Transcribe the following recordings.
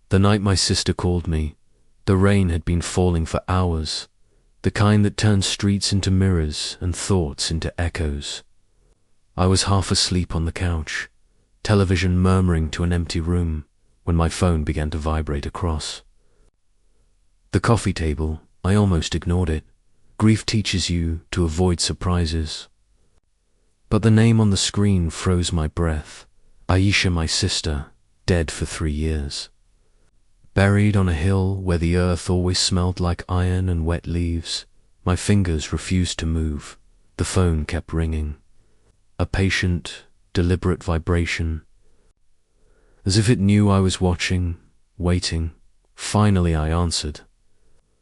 The night my sister called me, the rain had been falling for hours, the kind that turns streets into mirrors and thoughts into echoes. I was half asleep on the couch, television murmuring to an empty room, when my phone began to vibrate across. The coffee table, I almost ignored it. Grief teaches you to avoid surprises. But the name on the screen froze my breath. Aisha, my sister, dead for 3 years. Buried on a hill where the earth always smelled like iron and wet leaves. My fingers refused to move. The phone kept ringing. A patient, deliberate vibration. As if it knew I was watching, waiting. Finally I answered.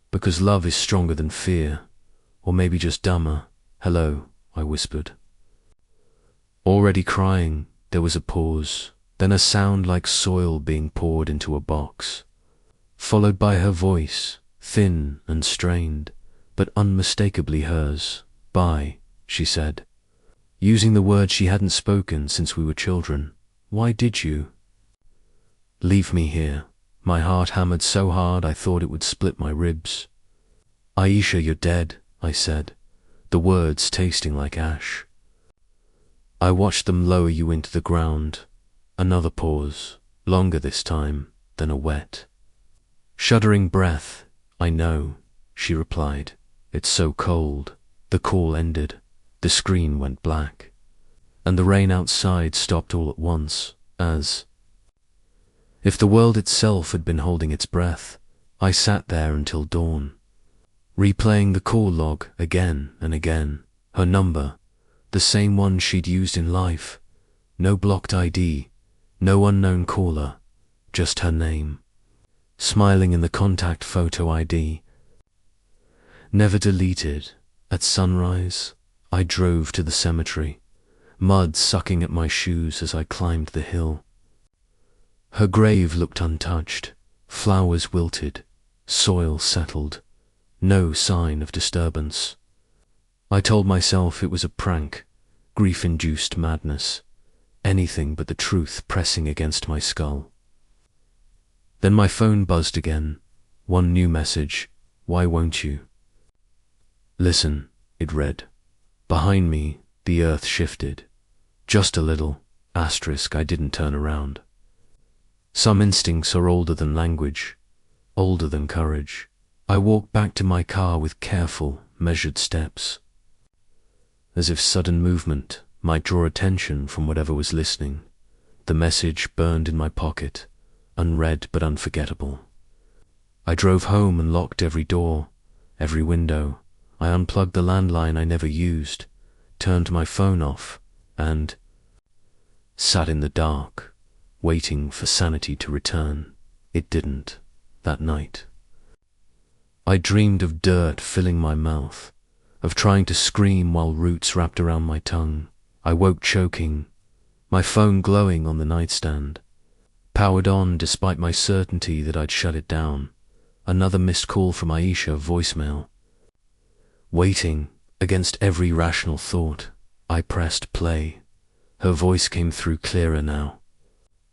Because love is stronger than fear. Or maybe just dumber. Hello, I whispered. Already crying, there was a pause, then a sound like soil being poured into a box. Followed by her voice, thin and strained, but unmistakably hers. Bye, she said, using the words she hadn't spoken since we were children. Why did you? Leave me here. My heart hammered so hard I thought it would split my ribs. Aisha, you're dead, I said, the words tasting like ash. I watched them lower you into the ground. Another pause, longer this time than a wet. Shuddering breath, I know, she replied. It's so cold. The call ended. The screen went black. And the rain outside stopped all at once, as if the world itself had been holding its breath. I sat there until dawn, replaying the call log again and again. Her number, the same one she'd used in life. No blocked ID, no unknown caller, just her name. Smiling in the contact photo ID. Never deleted. At sunrise, I drove to the cemetery, mud sucking at my shoes as I climbed the hill. Her grave looked untouched, flowers wilted, soil settled, no sign of disturbance. I told myself it was a prank, grief-induced madness, anything but the truth pressing against my skull. Then my phone buzzed again, one new message. Why won't you? Listen, it read. Behind me, the earth shifted. Just a little, asterisk, I didn't turn around. Some instincts are older than language, older than courage. I walked back to my car with careful, measured steps. As if sudden movement might draw attention from whatever was listening, the message burned in my pocket. Unread but unforgettable. I drove home and locked every door, every window. I unplugged the landline I never used, turned my phone off, and sat in the dark, waiting for sanity to return. It didn't, that night. I dreamed of dirt filling my mouth, of trying to scream while roots wrapped around my tongue. I woke choking, my phone glowing on the nightstand. Powered on despite my certainty that I'd shut it down. Another missed call from Aisha, voicemail. Waiting, against every rational thought, I pressed play. Her voice came through clearer now.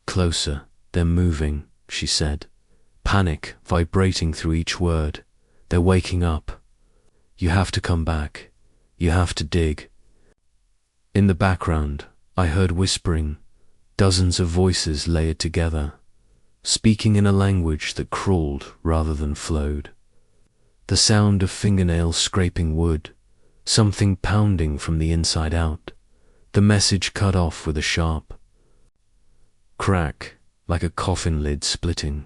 Closer, they're moving, she said. Panic vibrating through each word. They're waking up. You have to come back. You have to dig. In the background, I heard whispering. Dozens of voices layered together, speaking in a language that crawled rather than flowed. The sound of fingernails scraping wood, something pounding from the inside out. The message cut off with a sharp crack, like a coffin lid splitting.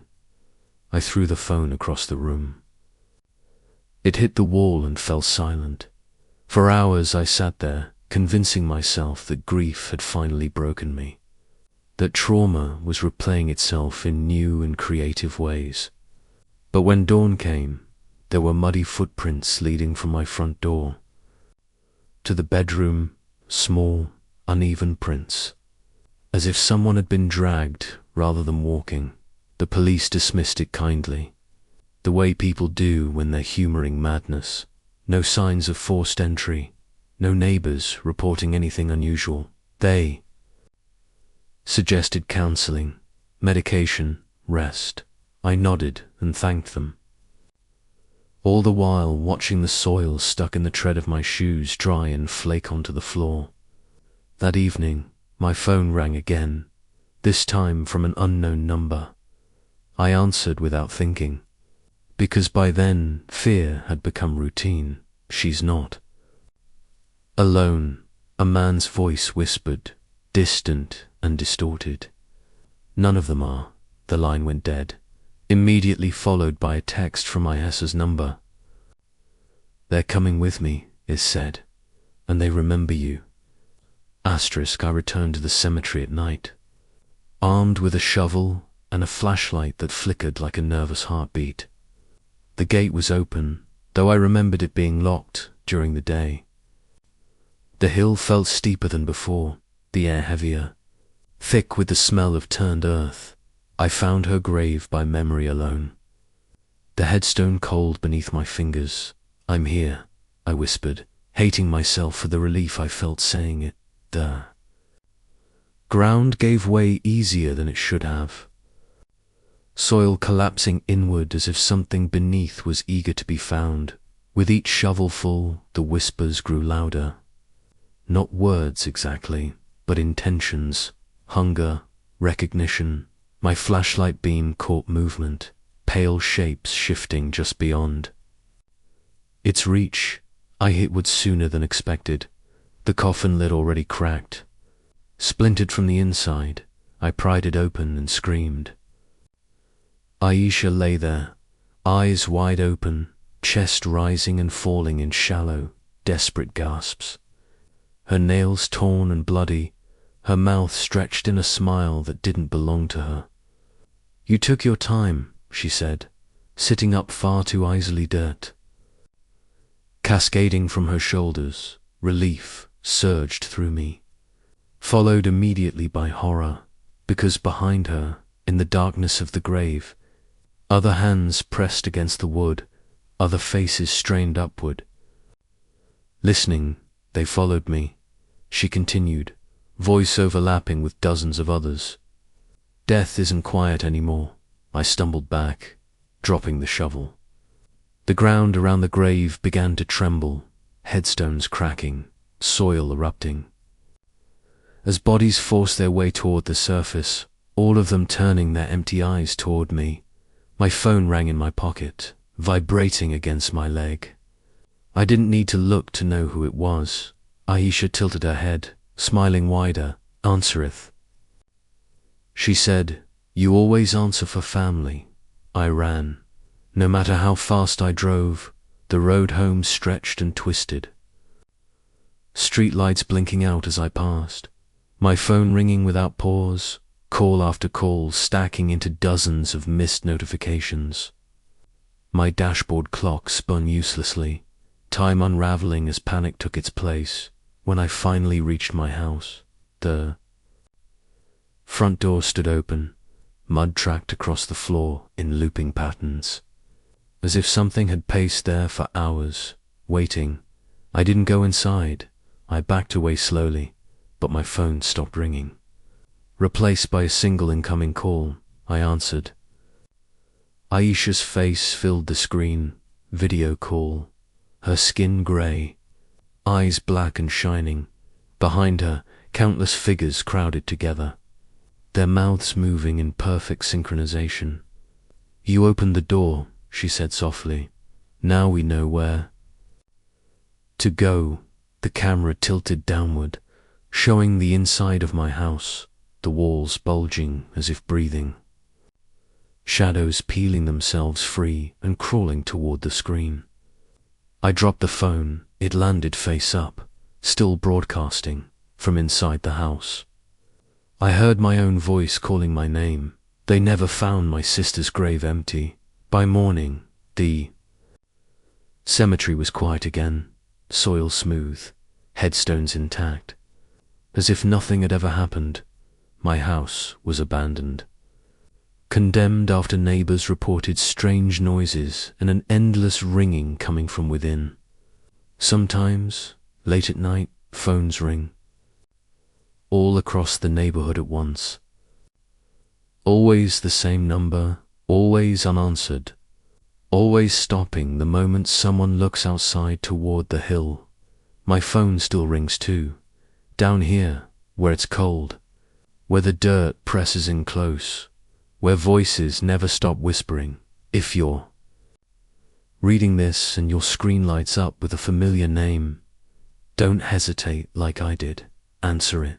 I threw the phone across the room. It hit the wall and fell silent. For hours I sat there, convincing myself that grief had finally broken me. That trauma was replaying itself in new and creative ways. But when dawn came, there were muddy footprints leading from my front door to the bedroom, small, uneven prints, as if someone had been dragged rather than walking. The police dismissed it kindly, the way people do when they're humoring madness. No signs of forced entry, no neighbors reporting anything unusual. They suggested counseling, medication, rest. I nodded and thanked them, all the while watching the soil stuck in the tread of my shoes dry and flake onto the floor. That evening, my phone rang again, this time from an unknown number. I answered without thinking, because by then fear had become routine. She's not alone, a man's voice whispered, distant and distorted. None of them are. The line went dead, immediately followed by a text from my Hessa's number. They're coming with me, it said, and they remember you. Asterisk, I returned to the cemetery at night, armed with a shovel and a flashlight that flickered like a nervous heartbeat. The gate was open, though I remembered it being locked during the day. The hill felt steeper than before, the air heavier, thick with the smell of turned earth. I found her grave by memory alone, the headstone cold beneath my fingers. I'm here, I whispered, hating myself for the relief I felt saying it. The ground gave way easier than it should have, soil collapsing inward as if something beneath was eager to be found. With each shovelful, the whispers grew louder. Not words exactly, but intentions, hunger, recognition. My flashlight beam caught movement, pale shapes shifting just beyond. Its reach, I hit wood sooner than expected. The coffin lid already cracked. Splintered from the inside, I pried it open and screamed. Aisha lay there, eyes wide open, chest rising and falling in shallow, desperate gasps. Her nails torn and bloody, her mouth stretched in a smile that didn't belong to her. You took your time, she said, sitting up far too easily. Dirt cascading from her shoulders, relief surged through me, followed immediately by horror, because behind her, in the darkness of the grave, other hands pressed against the wood, other faces strained upward. Listening, they followed me, she continued, voice overlapping with dozens of others. Death isn't quiet anymore. I stumbled back, dropping the shovel. The ground around the grave began to tremble, headstones cracking, soil erupting. As bodies forced their way toward the surface, all of them turning their empty eyes toward me, my phone rang in my pocket, vibrating against my leg. I didn't need to look to know who it was. Aisha tilted her head, smiling wider. Answereth. She said, you always answer for family. I ran. No matter how fast I drove, the road home stretched and twisted. Streetlights blinking out as I passed, my phone ringing without pause, call after call stacking into dozens of missed notifications. My dashboard clock spun uselessly, time unraveling as panic took its place. When I finally reached my house, the front door stood open, mud tracked across the floor in looping patterns, as if something had paced there for hours, waiting. I didn't go inside. I backed away slowly, but my phone stopped ringing. Replaced by a single incoming call, I answered. Aisha's face filled the screen, video call, her skin grey, eyes black and shining. Behind her, countless figures crowded together, their mouths moving in perfect synchronization. You opened the door, she said softly. Now we know where to go. The camera tilted downward, showing the inside of my house, the walls bulging as if breathing, shadows peeling themselves free and crawling toward the screen. I dropped the phone. It landed face up, still broadcasting from inside the house. I heard my own voice calling my name. They never found my sister's grave empty. By morning, the cemetery was quiet again, soil smooth, headstones intact. As if nothing had ever happened, my house was abandoned. Condemned after neighbors reported strange noises and an endless ringing coming from within. Sometimes, late at night, phones ring, all across the neighborhood at once. Always the same number, always unanswered, always stopping the moment someone looks outside toward the hill. My phone still rings too, down here, where it's cold, where the dirt presses in close, where voices never stop whispering. If you're reading this and your screen lights up with a familiar name, don't hesitate like I did. Answer it.